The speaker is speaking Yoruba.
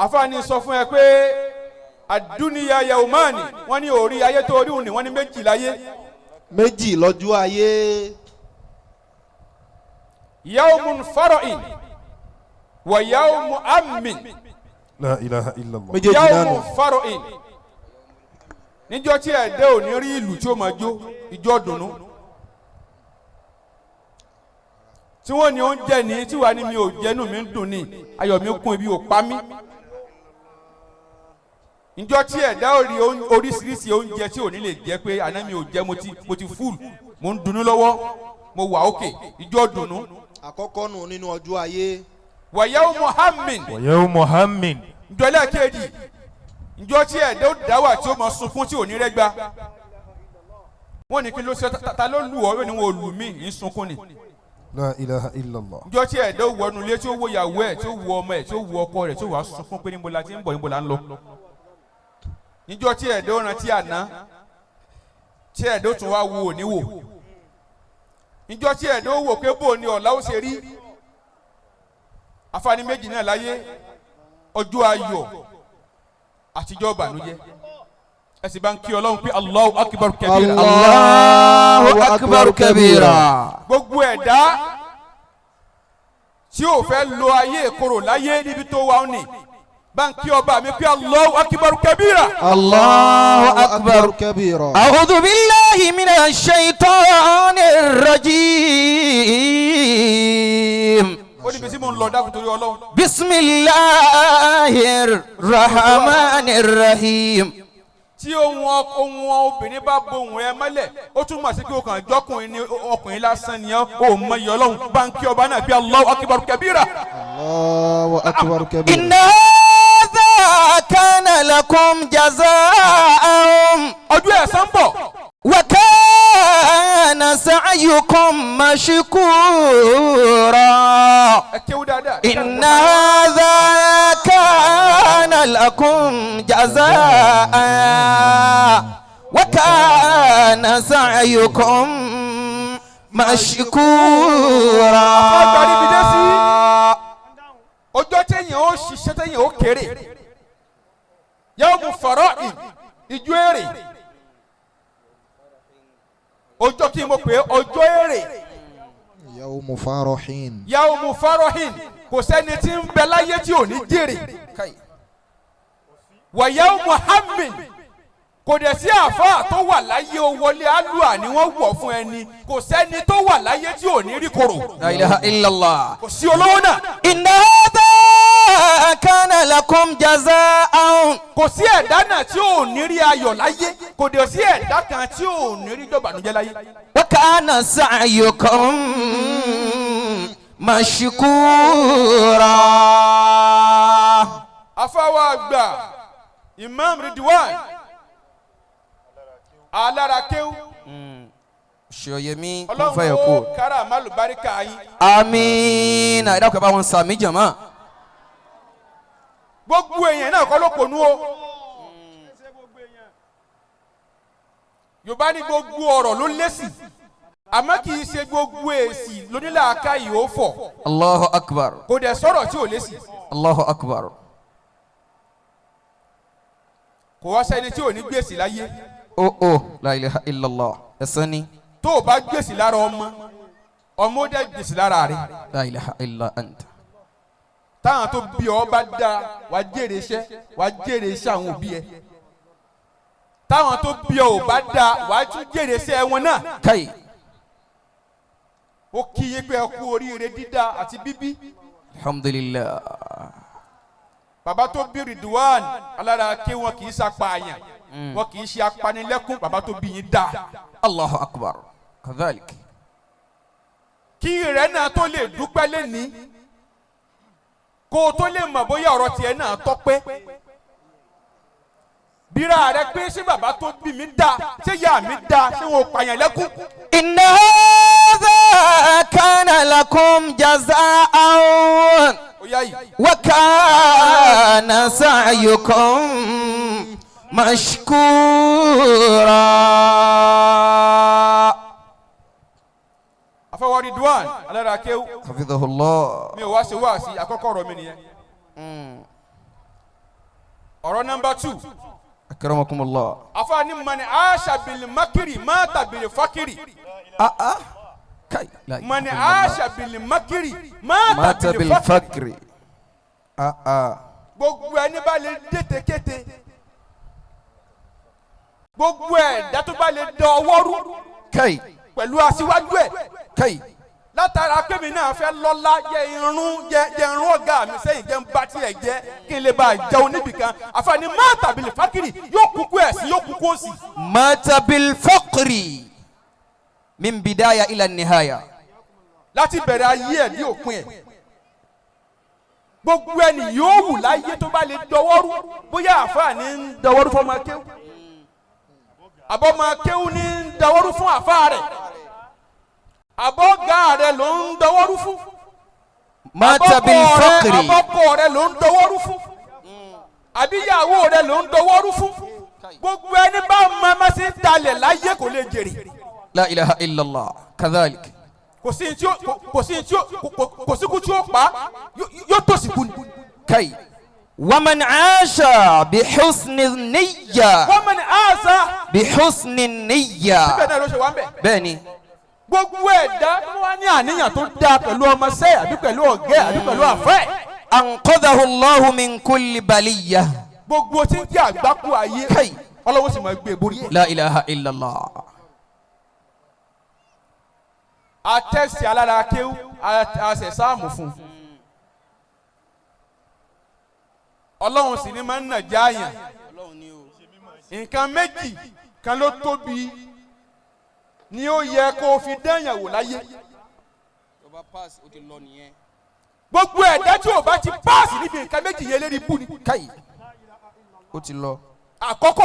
àfààní sọ fún ẹ pé àdúnìyà yaumani wọ́n ní orí ayé tó rí òní wọ́n ní méjì láyé. méjì lọ́jọ́ ayé. yaumun fara'in wa yaumu ammin. La ilaha illallah. méjèèjì náà nù. yaumu fara'in níjọ́ tí ẹ̀dẹ́ ò ní rí ìlú tí ó máa jó ìjọ dùnú tí wọ́n ní oúnjẹ ní tí wàá ní mi ò jẹ́nu mi ń dùn ní ayọ̀ mi kún ibi ò pa mí. níjọ́ tí ẹ̀dá ò rí oríṣiríṣi oúnjẹ tí ò ní lè jẹ́ pé àná mi ò jẹ́ mo ti full mo ń dunnú lọ́wọ́ mo wà òkè ìjọ dùnú. àkọ́kọ́ nù nínú ọjọ́ ayé. wa yawmu hammin. wa yawmu hammin. njọ́lẹ̀ kejì njọ́ tí ẹ̀dá ó dá wà tí ó máa sunkún tí ò ní rẹ́gbà. wọ́n ní kí ló ṣe ta ló lù ọ́ ni wọ́n lù mí ń sunkún ni. La ilaha illallah. njọ́ tí ẹ̀dá ó wọnú ilé tí ó wo ìyàwó ẹ̀ tí ó wo ọmọ ẹ̀ tí ó wo ọkọ rẹ̀ tí ó wà sunkún pé níbo la ti ń bọ̀ níbo la ń lọ. níjọ́ tí ẹ̀dá ó rántí àná tí ẹ̀dá ó tún wá wo òní wò. níjọ́ tí ẹ̀dá ó wò pé bò ní ọ̀la ó ṣe rí. àǹfààní méjì náà láyé ọjọ́ ayọ̀ àtijọ́ ìbànújẹ́. ẹ sì bá ń kí Ọlọ́run pé Allahu akbar kabira. Allahu akbar kabira. gbogbo ẹ̀dá tí ò fẹ́ lo ayé ìkorò láyé níbi tó wà ní bá ń kí ọba mi pé Allahu akbar kabira. Allahu akbar kabira. A'udhu billahi minash shaitanir rajim. ó níbi tí mo ń lọ dákun torí Ọlọ́run. Bismillahir rahmanir rahim. tí ohun obìnrin bá bohùn ẹ mọ́lẹ̀ ó túmọ̀ sí pé o kàn jọ́kùnrin ní ọkùnrin lásán ni ó mọ iye Ọlọ́run bá ń kí ọba náà bí Allahu akbar kabira. Allahu akbar kabira. Inna hadha kana lakum jazaa'an. ọjọ́ ẹ̀san ń bọ̀. Wa kana sa'yukum mashkura. ẹ kéwú dáadáa. Inna hadha kana lakum jazaa'an wa kana sa'yukum mashkura. ọjọ́ téèyàn ó ṣiṣẹ́ téèyàn ó kéré yawmu fara'in ìjọ èrè ọjọ́ kí n mọ̀ pé ọjọ́ èrè. yawmu farahin. yawmu farahin kò sẹ́ni tí ń bẹ láyé tí ò ní jèrè. wa yawmu hammin kò dẹ̀ sí àfáà tó wà láyé o wọlé alúà ni wọ́n wọ̀ fún ẹni kò sẹ́ni tó wà láyé tí ò ní rí korò. La ilaha illallah. kò sí olówó náà. Inna hadha kana lakum jazaa'an. kò sí ẹ̀dá náà tí ò ní rí ayọ̀ láyé kò dẹ̀ sí ẹ̀dá kan tí ò ní rí dọ̀bànújẹ́ láyé. Wa kana sa'yukum mashkura. afáwa àgbà Imam Ridwan alarakew Ṣòyẹmí kún Ọlọ́run fẹ́ ó kú. kára málùbáríkà yín. Àmín. Ẹ dákun bá wọn sàmì jàmá. gbogbo èèyàn náà kọ́ ló pònú o. Yorùbá ní gbogbo ọ̀rọ̀ ló lésì àmọ́ kì í ṣe gbogbo èsì lónílàáká yìí ó fọ̀ Allahu akbar. kò dẹ̀ sọ̀rọ̀ tí ò lésì. Allahu akbar. kò wá sẹ́ni tí ò ní gbèsè láyé. Oh. La ilaha illallah. Ẹ̀san ni. tó o bá gbèsè lára ọmọ ó dẹ̀ gbèsè lára rẹ̀. La ilaha illa anta. táwọn tó bí ọ bá dáa wàá jèrè iṣẹ́ àwọn òbí ẹ. táwọn tó bí ọ ò bá dáa wàá tún jèrè iṣẹ́ wọn náà. Kai. ó kí yín pé ẹ kú oríire dídá àti bíbí. Alhamdulillah. bàbá tó bí Ridwan alára ké wọn kì í ṣapààyàn wọn kì í ṣe apanilẹ́kún bàbá tó bí yín dá. Allahu akbar. Kadhalik. kí rẹ̀ náà tó lè dúpẹ́ lẹ́ni kó o tó lè mọ̀ bóyá ọ̀rọ̀ tiẹ̀ náà tọ́pẹ́. bíra rẹ pé ṣé bàbá tó bí mi dá ṣé ìyá mi dá ṣé wọn ò pààyàn lẹ́kún. Inna hadha kana lakum jazaa'an ó yá yìí. wa kana sa'yukum mashkura. afọwọ́ Ridwan alára kéwú Hafidhahullah. mi ò wá ṣe wá sí àkọ́kọ́ ọ̀rọ̀ mi nìyẹn. ọ̀rọ̀ number 2. أكرمكم الله. afaani mani aasha bil makiri mata bil fakiri. كي لا mani aasha bil makiri مات mata bil fakiri. بالفقر. gbogbo ẹni bá lè dètè kété gbogbo ẹ̀dá tó bá lè dán ọwọ́ rú كي pẹ̀lú aṣíwájú ẹ̀ كي látara pèmí náà fẹ́ lọ́lá jẹ irun ọ̀gá mi sẹ́yìn jẹ́ ń bá tiẹ̀ jẹ́ kí n lè bá jẹun níbìkan àfààní mata bil fakiri yóò kúkú ẹ̀sìn yóò kúkú òsì. مات بالفقر من بداية إلى النهاية. láti bẹ̀rẹ̀ ayé ẹ̀ ní òpin ẹ̀ gbogbo ẹni yóò wù láyé tó bá lè dọwọ́rú bóyá àfààní ń dọwọ́rú fún ọmọ akéwù àbọ̀mọ akéwù ní ń dọwọ́rú fún àfáà rẹ̀ àbọ̀gá rẹ̀ ló ń dọwọ́rú fún مات بالفقر. àbọ̀kọ rẹ̀ ló ń dọwọ́rú fún àbíyàwó rẹ̀ ló ń dọwọ́rú fún gbogbo ẹni bá mama sí talẹ̀ láyé kò lè jèrè. لا إله إلا الله. كذلك. kò sí kú tí ó pa yóò tó sí kú ni. كي ومن عاش بحسن النية. wọ́n mọ̀ ní àṣà. بحسن النية. síbẹ̀ náà ló ṣe wá ń bẹ̀. بني gbogbo ẹ̀dá tó wá ní àníyàn tó dáa pẹ̀lú ọmọọṣẹ́ àbí pẹ̀lú ọ̀gẹ́ àbí pẹ̀lú àfẹ́. أنقذه الله من كل بلية. gbogbo tí ń jẹ́ àgbákò ayé كي ọlọ́wọ́ sì máa gbé borí ẹ̀. لا إله إلا الله. atẹ́sí alára kéwú àṣẹ sáàmù fún ọlọ́run sì ni máa ń nà jáàyàn nǹkan méjì kan ló tóbi ni ó yẹ kó o fi dẹ́yàn wò láyé gbogbo ẹ̀dá tí o bá ti páàsì níbi nǹkan méjì yẹn lérí bú ni. كي ó ti lọ. àkọ́kọ́